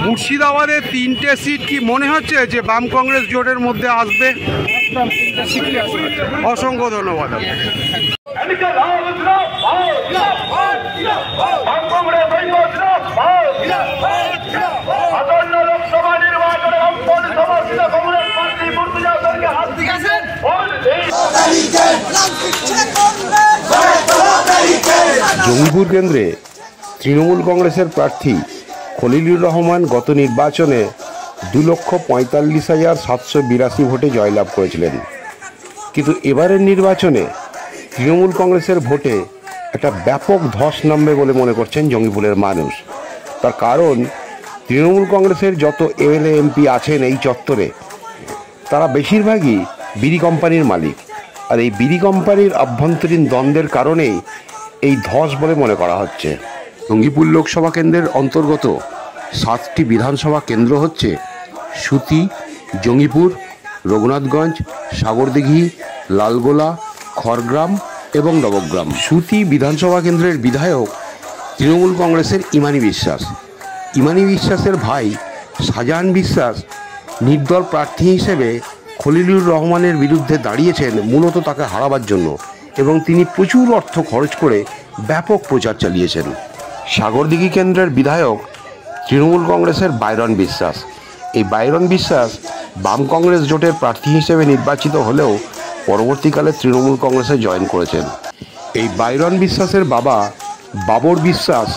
মুর্শিদাবাদে 3টে সিট কি মনে হচ্ছে যে বাম কংগ্রেস জোটের মধ্যে আসবে? অসংখ্য ধন্যবাদ। জঙ্গিপুর কেন্দ্রে তৃণমূল কংগ্রেসের প্রার্থী খলিলুর রহমান গত নির্বাচনে 2,45,782 ভোটে জয়লাভ করেছিলেন, কিন্তু এবারের নির্বাচনে তৃণমূল কংগ্রেসের ভোটে একটা ব্যাপক ধস নামবে বলে মনে করছেন জঙ্গিপুরের মানুষ। তার কারণ তৃণমূল কংগ্রেসের যত এমএলএ এমপি আছেন এই চত্বরে তারা বেশিরভাগই বিড়ি কোম্পানির মালিক, আর এই বিড়ি কোম্পানির আভ্যন্তরীণ দ্বন্দ্বের কারণেই এই ধস বলে মনে করা হচ্ছে। জঙ্গিপুর লোকসভা কেন্দ্রের অন্তর্গত 7টি বিধানসভা কেন্দ্র হচ্ছে সুতি, জঙ্গিপুর, রঘুনাথগঞ্জ, সাগরদিঘি, লালগোলা, খড়গ্রাম এবং নবগ্রাম। সুতি বিধানসভা কেন্দ্রের বিধায়ক তৃণমূল কংগ্রেসের ইমানি বিশ্বাস। ইমানি বিশ্বাসের ভাই শাহজাহান বিশ্বাস নির্দল প্রার্থী হিসেবে খলিলুর রহমানের বিরুদ্ধে দাঁড়িয়েছেন মূলত তাকে হারাবার জন্য, এবং তিনি প্রচুর অর্থ খরচ করে ব্যাপক প্রচার চালিয়েছেন। সাগরদিঘি কেন্দ্রের বিধায়ক তৃণমূল কংগ্রেসের বাইরন বিশ্বাস। এই বাইরন বিশ্বাস বাম কংগ্রেস জোটের প্রার্থী হিসেবে নির্বাচিত হলেও পরবর্তীকালে তৃণমূল কংগ্রেসে জয়েন করেছেন। এই বাইরন বিশ্বাসের বাবা বাবর বিশ্বাস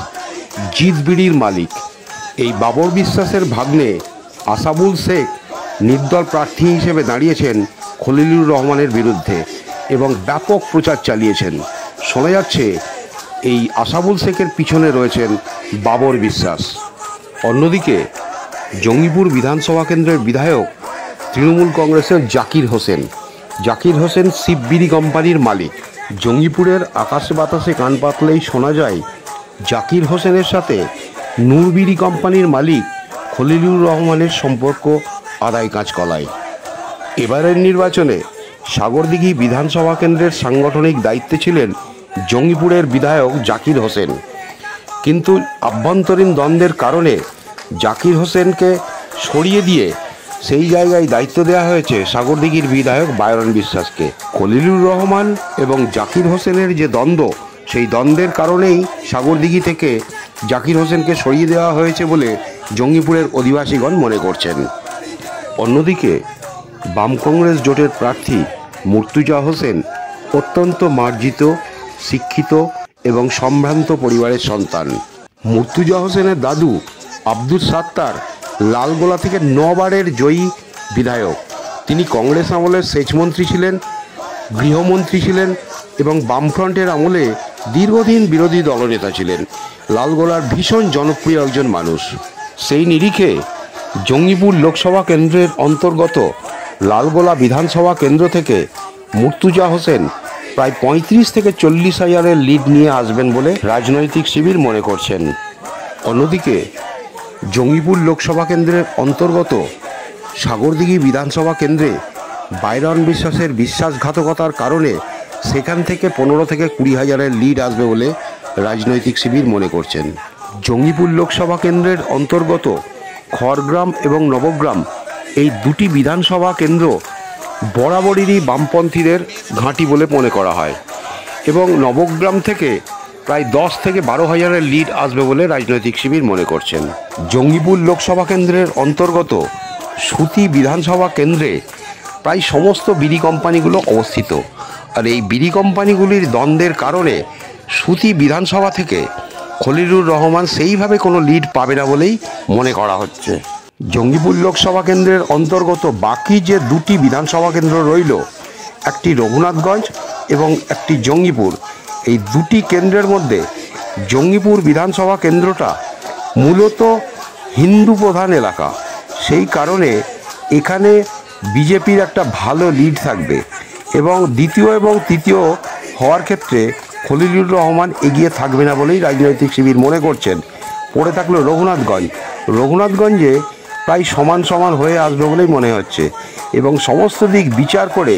জিত বিড়ির মালিক। এই বাবর বিশ্বাসের ভাগ্নে আসাবুল শেখ নির্দল প্রার্থী হিসেবে দাঁড়িয়েছেন খলিলুর রহমানের বিরুদ্ধে এবং ব্যাপক প্রচার চালিয়েছেন। শোনা যাচ্ছে এই আসাবুল শেখের পিছনে রয়েছেন বাবর বিশ্বাস। অন্যদিকে জঙ্গিপুর বিধানসভা কেন্দ্রের বিধায়ক তৃণমূল কংগ্রেসের জাকির হোসেন। জাকির হোসেন শিববিড়ি কোম্পানির মালিক। জঙ্গিপুরের আকাশে বাতাসে কান পাতলেই শোনা যায় জাকির হোসেনের সাথে নূরবিড়ি কোম্পানির মালিক খলিলুর রহমানের সম্পর্ক আদায় কাজ কলায়। এবারের নির্বাচনে সাগরদিঘি বিধানসভা কেন্দ্রের সাংগঠনিক দায়িত্বে ছিলেন জঙ্গিপুরের বিধায়ক জাকির হোসেন, কিন্তু আভ্যন্তরীণ দ্বন্দ্বের কারণে জাকির হোসেনকে সরিয়ে দিয়ে সেই জায়গায় দায়িত্ব দেওয়া হয়েছে সাগরদিঘির বিধায়ক বাইরন বিশ্বাসকে। খলিলুর রহমান এবং জাকির হোসেনের যে দ্বন্দ্ব, সেই দ্বন্দ্বের কারণেই সাগরদিঘি থেকে জাকির হোসেনকে সরিয়ে দেওয়া হয়েছে বলে জঙ্গিপুরের অধিবাসীগণ মনে করছেন। অন্যদিকে বাম কংগ্রেস জোটের প্রার্থী মুর্তুজা হোসেন অত্যন্ত মার্জিত, শিক্ষিত এবং সম্ভ্রান্ত পরিবারের সন্তান। মুর্তুজা হোসেনের দাদু আব্দুল সাত্তার লালগোলা থেকে 9 বারের জয়ী বিধায়ক। তিনি কংগ্রেস আমলের সেচমন্ত্রী ছিলেন, গৃহমন্ত্রী ছিলেন এবং বামফ্রন্টের আমলে দীর্ঘদিন বিরোধী দলনেতা ছিলেন। লালগোলার ভীষণ জনপ্রিয় একজন মানুষ। সেই নিরিখে জঙ্গিপুর লোকসভা কেন্দ্রের অন্তর্গত লালগোলা বিধানসভা কেন্দ্র থেকে মুর্তুজা হোসেন প্রায় 35 থেকে 40 হাজারের লিড নিয়ে আসবেন বলে রাজনৈতিক শিবির মনে করছেন। অন্যদিকে জঙ্গিপুর লোকসভা কেন্দ্রের অন্তর্গত সাগরদিঘি বিধানসভা কেন্দ্রে বাইরন বিশ্বাসের বিশ্বাসঘাতকতার কারণে সেখান থেকে 15 থেকে 20 হাজারের লিড আসবে বলে রাজনৈতিক শিবির মনে করছেন। জঙ্গিপুর লোকসভা কেন্দ্রের অন্তর্গত খড়গ্রাম এবং নবগ্রাম এই দুটি বিধানসভা কেন্দ্র বরাবরেরই বামপন্থীদের ঘাঁটি বলে মনে করা হয়, এবং নবগ্রাম থেকে প্রায় 10 থেকে 12 হাজারের লিড আসবে বলে রাজনৈতিক শিবির মনে করছেন। জঙ্গিপুর লোকসভা কেন্দ্রের অন্তর্গত সুতি বিধানসভা কেন্দ্রে প্রায় সমস্ত বিড়ি কোম্পানিগুলো অবস্থিত, আর এই বিড়ি কোম্পানিগুলির দ্বন্দ্বের কারণে সুতি বিধানসভা থেকে খলিলুর রহমান সেইভাবে কোনো লিড পাবে না বলেই মনে করা হচ্ছে। জঙ্গিপুর লোকসভা কেন্দ্রের অন্তর্গত বাকি যে দুটি বিধানসভা কেন্দ্র রইল, একটি রঘুনাথগঞ্জ এবং একটি জঙ্গিপুর, এই দুটি কেন্দ্রের মধ্যে জঙ্গিপুর বিধানসভা কেন্দ্রটা মূলত হিন্দু প্রধান এলাকা। সেই কারণে এখানে বিজেপির একটা ভালো লিড থাকবে এবং দ্বিতীয় এবং তৃতীয় হওয়ার ক্ষেত্রে খলিলুর রহমান এগিয়ে থাকবে না বলেই রাজনৈতিক শিবির মনে করছেন। পড়ে থাকলো রঘুনাথগঞ্জে প্রায় সমান সমান হয়ে আসবে বলেই মনে হচ্ছে, এবং সমস্ত দিক বিচার করে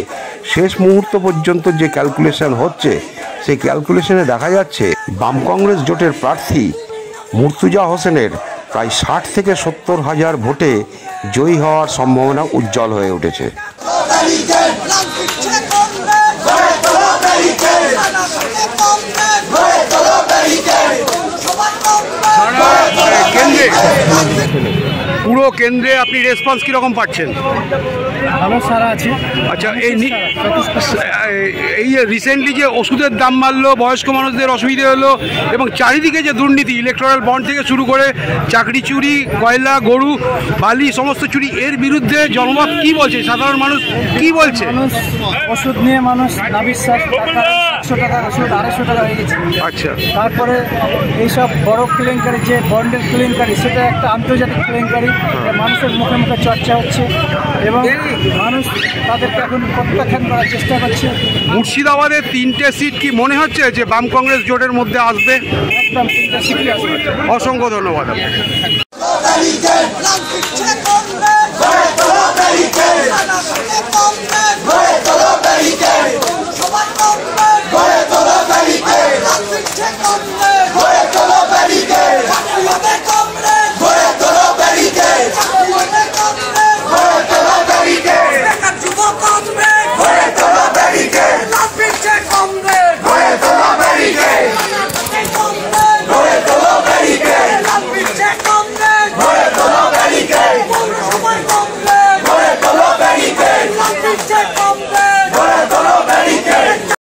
শেষ মুহূর্ত পর্যন্ত যে ক্যালকুলেশন হচ্ছে, সেই ক্যালকুলেশনে দেখা যাচ্ছে বাম কংগ্রেস জোটের প্রার্থী মুর্তুজা হোসেনের প্রায় 60 থেকে 70 হাজার ভোটে জয়ী হওয়ার সম্ভাবনা উজ্জ্বল হয়ে উঠেছে। কেন্দ্রে পুরো কেন্দ্রে আপনি রেসপন্স কিরকম পাচ্ছেন? ভালো সারা আছে। আচ্ছা, এই রিসেন্টলি যে ওষুধের দাম বাড়লো, বয়স্ক মানুষদের অসুবিধে হলো, এবং চারিদিকে যে দুর্নীতি, ইলেকট্রাল বন্ড থেকে শুরু করে চাকরি চুরি, কয়লা, গরু, বালি, সমস্ত চুরি, এর বিরুদ্ধে জনমত কি বলছে? সাধারণ মানুষ কি বলছে? মানুষ ওষুধ নিয়ে মানুষ না বিশ্বাস, 100 টাকা ওষুধ 250 টাকা হয়ে গেছে। আচ্ছা, তারপরে এইসব বড় কেলেঙ্কারি, যে বন্ডের কেলেঙ্কারি, সেটা একটা আন্তর্জাতিক কেলেঙ্কারি, মানুষের মুখে মুখে চর্চা হচ্ছে এবং মানুষ তাদেরকে এখন প্রত্যাখ্যান করার চেষ্টা করছে। মুর্শিদাবাদের 3টে সিট কি মনে হচ্ছে যে বাম কংগ্রেস জোটের মধ্যে আসবে? একদম 3টা সিটই আসবে। অসংখ্য ধন্যবাদ আপনাকে। Check on